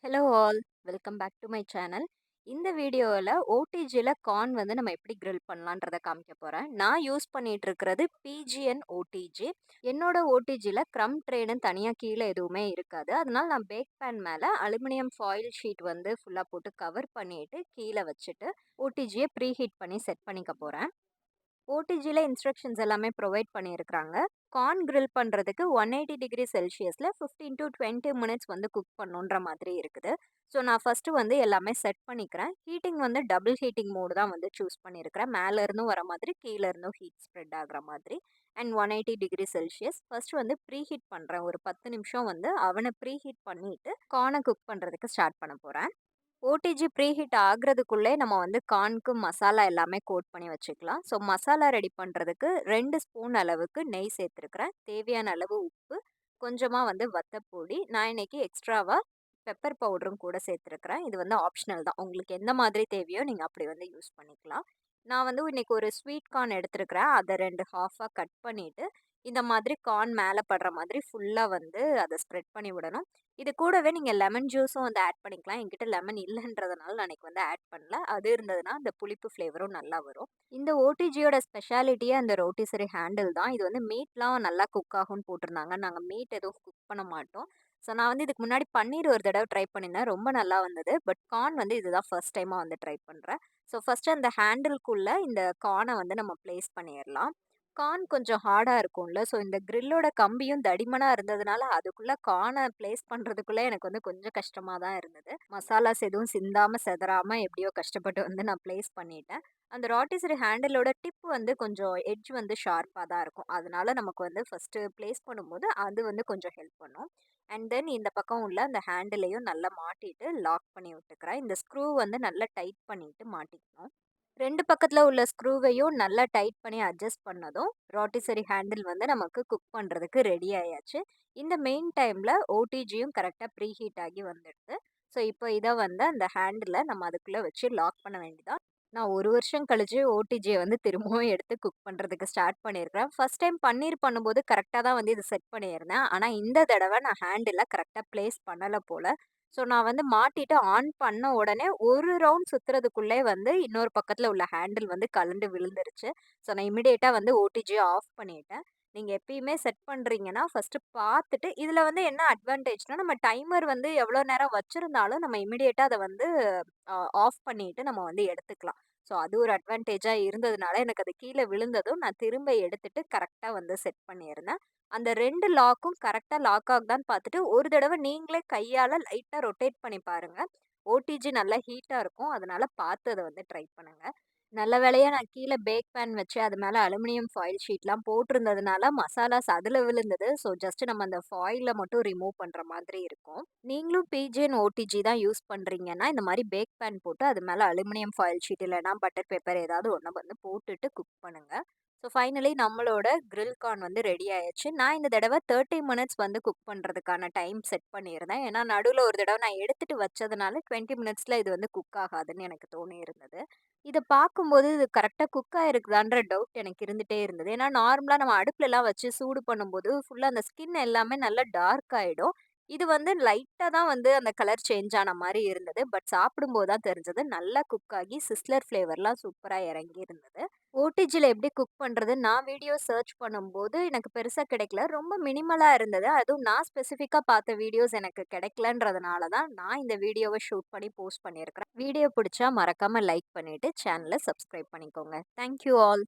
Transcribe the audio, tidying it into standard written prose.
Hello all, welcome back to my channel. இந்த வீடியோவில் ஓடிஜியில் corn வந்து நம்ம எப்படி கிரில் பண்ணலான்றதை காமிக்க போகிறேன். நான் யூஸ் பண்ணிட்டு இருக்கிறது பிஜிஎன் ஓடிஜி. என்னோட ஓடிஜியில் க்ரம் ட்ரேன்னு தனியாக கீழே எதுவுமே இருக்காது. அதனால நான் பேக் பேன் மேலே அலுமினியம் ஃபாயில் ஷீட் வந்து ஃபுல்லாக போட்டு கவர் பண்ணிட்டு கீழே வச்சுட்டு ஓடிஜியை ப்ரீ ஹீட் பண்ணி செட் பண்ணிக்க போகிறேன். ஓடிஜியில் இன்ஸ்ட்ரக்ஷன்ஸ் எல்லாமே ப்ரொவைட் பண்ணியிருக்கிறாங்க. கார்ன் கிரில் பண்ணுறதுக்கு 180 டிகிரி செல்சியஸில் 15 டு 20 மினிட்ஸ் வந்து குக் பண்ணுன்ற மாதிரி இருக்குது. ஸோ நான் ஃபஸ்ட்டு வந்து எல்லாமே செட் பண்ணிக்கிறேன். ஹீட்டிங் வந்து டபுள் ஹீட்டிங் மோடு தான் வந்து சூஸ் பண்ணியிருக்கிறேன். மேலேருந்தும் வர மாதிரி கீழேருந்தும் ஹீட் ஸ்ப்ரெட் ஆகிற மாதிரி. அண்ட் 180 டிகிரி செல்சியஸ் ஃபஸ்ட்டு வந்து ப்ரீ ஹீட் பண்ணுறேன். ஒரு 10 நிமிஷம் வந்து அவனை ப்ரீ ஹீட் பண்ணிவிட்டு கார்னை குக் பண்ணுறதுக்கு ஸ்டார்ட் பண்ண போகிறேன். ஓடிஜி ப்ரீஹீட் ஆகுறதுக்குள்ளே நம்ம வந்து கார்னுக்கு மசாலா எல்லாமே கோட் பண்ணி வச்சுக்கலாம். ஸோ மசாலா ரெடி பண்ணுறதுக்கு 2 ஸ்பூன் அளவுக்கு நெய் சேர்த்துருக்கிறேன். தேவையான அளவு உப்பு, கொஞ்சமாக வந்து வத்தப்பொடி, நான் இன்னைக்கு எக்ஸ்ட்ராவாக பெப்பர் பவுடரும் கூட சேர்த்துருக்கிறேன். இது வந்து ஆப்ஷனல் தான். உங்களுக்கு எந்த மாதிரி தேவையோ நீங்கள் அப்படி வந்து யூஸ் பண்ணிக்கலாம். நான் வந்து இன்னைக்கு ஒரு ஸ்வீட் கார்ன் எடுத்துருக்கிறேன். அதை 2 ஹாஃபாக கட் பண்ணிவிட்டு இந்த மாதிரி கார்ன் மேலே படுற மாதிரி ஃபுல்லாக வந்து அதை ஸ்ப்ரெட் பண்ணி விடணும். இது கூடவே நீங்கள் லெமன் ஜூஸும் வந்து ஆட் பண்ணிக்கலாம். என்கிட்ட லெமன் இல்லைன்றதுனால நான் அன்றைக்கி வந்து ஆட் பண்ணல. அது இருந்ததுன்னா அந்த புளிப்பு ஃப்ளேவரும் நல்லா வரும். இந்த ஓடிஜியோட ஸ்பெஷாலிட்டியே அந்த ரோட்டிசரி ஹேண்டில் தான். இது வந்து மீட்லாம் நல்லா குக் ஆகும்னு போட்டிருந்தாங்க. நாங்கள் மீட் எதுவும் குக் பண்ண மாட்டோம். ஸோ நான் வந்து இதுக்கு முன்னாடி பன்னீர் ஒரு தடவை ட்ரை பண்ணியிருந்தேன். ரொம்ப நல்லா வந்தது. பட் கார்ன் வந்து இதுதான் ஃபர்ஸ்ட் டைமாக வந்து ட்ரை பண்ணுறேன். ஸோ ஃபஸ்ட்டு அந்த ஹேண்டில்குள்ளே இந்த கார்னை வந்து நம்ம ப்ளேஸ் பண்ணிடலாம். கார்ன் கொஞ்சம் ஹார்டா இருக்கும்ல. ஸோ இந்த கிரில்லோட கம்பியும் தடிமனா இருந்ததுனால, அதுக்குள்ள கார்ன பிளேஸ் பண்றதுக்குள்ள எனக்கு வந்து கொஞ்சம் கஷ்டமா தான் இருந்தது. மசாலாஸ் எதுவும் சிந்தாம, சிதறாம எப்படியோ கஷ்டப்பட்டு வந்து நான் பிளேஸ் பண்ணிட்டேன். அந்த ராட்டிசரி ஹேண்டிலோட டிப் வந்து கொஞ்சம் எட்ஜ் வந்து ஷார்ப்பா தான் இருக்கும். அதனால நமக்கு வந்து ஃபர்ஸ்ட்டு பிளேஸ் பண்ணும்போது, அது வந்து கொஞ்சம் ஹெல்ப் பண்ணும். அண்ட் தென் இந்த பக்கம் உள்ள அந்த ஹேண்டிலையும் நல்லா மாட்டிட்டு லாக் பண்ணி விட்டுக்கிறேன். இந்த ஸ்க்ரூ வந்து நல்லா டைட் பண்ணிட்டு மாட்டிக்கணும். 2 பக்கத்துல உள்ள ஸ்க்ரூவையும் நல்லா டைட் பண்ணி அட்ஜஸ்ட் பண்ணதும், ரோட்டிசரி ஹேண்டில் வந்து நமக்கு குக் பண்றதுக்கு ரெடி ஆயாச்சு. இந்த மெயின் டைம்ல ஓடிஜியும் கரெக்ட்டா ப்ரீ ஹீட் ஆகி வந்துடுது. ஸோ இப்போ இத வந்து அந்த ஹேண்டில நம்ம அதுக்குள்ள வச்சு லாக் பண்ண வேண்டியதான். நான் 1 வருஷம் கழிச்சு ஓடிஜிய வந்து திரும்பவும் எடுத்து குக் பண்றதுக்கு ஸ்டார்ட் பண்ணியிருக்கிறேன். ஃபர்ஸ்ட் டைம் பன்னீர் பண்ணும்போது கரெக்ட்டா தான் வந்து இத செட் பண்ணியிருந்தேன். ஆனா இந்த தடவ நான் ஹேண்டில கரெக்ட்டா பிளேஸ் பண்ணல போல. ஸோ நான் வந்து மாட்டிட்டு ஆன் பண்ண உடனே ஒரு ரவுண்ட் சுத்துறதுக்குள்ளே வந்து இன்னொரு பக்கத்துல உள்ள ஹேண்டில் வந்து கழண்டு விழுந்துருச்சு. ஸோ நான் இமிடியேட்டா வந்து ஓடிஜிய ஆஃப் பண்ணிட்டேன். நீங்க எப்பயுமே செட் பண்றீங்கன்னா, ஃபர்ஸ்ட்டு பார்த்துட்டு இதுல வந்து என்ன அட்வான்டேஜ்னா, நம்ம டைமர் வந்து எவ்வளோ நேரம் வச்சிருந்தாலும் நம்ம இமிடியேட்டா அத வந்து ஆஃப் பண்ணிட்டு நம்ம வந்து எடுத்துக்கலாம். ஸோ அது ஒரு அட்வான்டேஜா இருந்ததுனால, எனக்கு அது கீழ விழுந்ததும் நான் திரும்ப எடுத்துட்டு கரெக்ட்டா வந்து செட் பண்ணியிருந்தேன். அந்த 2 லாக்கும் கரெக்ட்டா லாக் ஆகுதான்னு பார்த்துட்டு, ஒரு தடவ நீங்களே கையால லைட்டா ரொட்டேட் பண்ணி பாருங்க. ஓடிஜி நல்லா ஹீட்டா இருக்கும். அதனால பார்த்து அத வந்து ட்ரை பண்ணுங்க. நல்ல வேளையா நான் கீழ பேக் பேன் வச்சு அது மேல அலுமினியம் ஃபாயில் ஷீட்லாம் போட்டிருந்ததுனால மசாலாஸ் அதுல விழுந்தது. ஸோ ஜஸ்ட் நம்ம அந்த ஃபாயில மட்டும் ரிமூவ் பண்ற மாதிரி இருக்கும். நீங்களும் பிஜிஎன் ஓடிஜி தான் யூஸ் பண்றீங்கன்னா, இந்த மாரி பேக் பேன் போட்டு அது மேல அலுமினியம் ஃபாயில் ஷீட் இல்லன்னா பட்டர் பேப்பர் ஏதாவது ஒண்ண வந்து போட்டுட்டு குக் பண்ணுங்க. ஸோ ஃபைனலி நம்மளோட கிரில் கார்ன் வந்து ரெடி ஆயிருச்சு. நான் இந்த தடவ 30 மினிட்ஸ் வந்து குக் பண்றதுக்கான டைம் செட் பண்ணியிருந்தேன். ஏன்னா நடுவுல ஒரு தடவ நான் எடுத்துட்டு வச்சதுனால 20 மினிட்ஸ்ல இது வந்து குக் ஆகாதுன்னு எனக்கு தோணியிருந்தது. இத பார்க்கும்போது இது கரெக்ட்டா குக் ஆயிருக்குதான்ற டவுட் எனக்கு இருந்துட்டே இருந்தது. ஏன்னா நார்மலா நம்ம அடுப்புலலாம் வச்சு சூடு பண்ணும்போது ஃபுல்லா அந்த ஸ்கின் எல்லாமே நல்லா டார்க் ஆயிடும். இது வந்து லைட்டா தான் வந்து அந்த கலர் சேஞ்ச் ஆன மாரி இருந்தது. பட் சாப்பிடும்போது தான் தெரிஞ்சது. நல்லா குக் ஆகி சிஸ்லர் ஃப்ளேவர்லாம் சூப்பரா இறங்கி இருந்தது. ஓடிஜில எப்படி குக் பண்றது? நான் வீடியோ சர்ச் பண்ணும்போது எனக்கு பெருசா கிடைக்கல. ரொம்ப மினிமலா இருந்தது. அதுவும் நான் ஸ்பெசிஃபிக்கா பார்த்த வீடியோஸ் எனக்கு கிடைக்கலன்றதுனால தான் நான் இந்த வீடியோவ ஷூட் பண்ணி போஸ்ட் பண்ணியிருக்கிறேன். வீடியோ பிடிச்சா மறக்காம லைக் பண்ணிட்டு சேனல சப்ஸ்கிரைப் பண்ணிக்கோங்க. Thank you all.